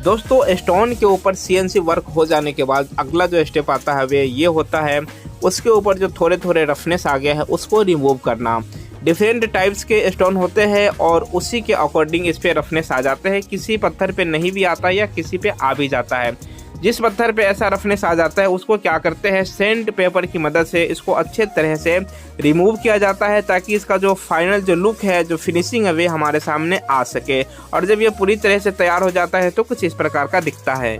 दोस्तों स्टोन के ऊपर सीएनसी वर्क हो जाने के बाद अगला जो स्टेप आता है वे ये होता है उसके ऊपर जो थोड़े थोड़े रफनेस आ गया है उसको रिमूव करना। डिफरेंट टाइप्स के स्टोन होते हैं और उसी के अकॉर्डिंग इस पे रफनेस आ जाते हैं। किसी पत्थर पे नहीं भी आता या किसी पे आ भी जाता है। जिस पत्थर पे ऐसा रफनेस आ जाता है उसको क्या करते हैं, सैंड पेपर की मदद से इसको अच्छे तरह से रिमूव किया जाता है ताकि इसका जो फाइनल जो लुक है, जो फिनिशिंग है वे हमारे सामने आ सके। और जब ये पूरी तरह से तैयार हो जाता है तो कुछ इस प्रकार का दिखता है।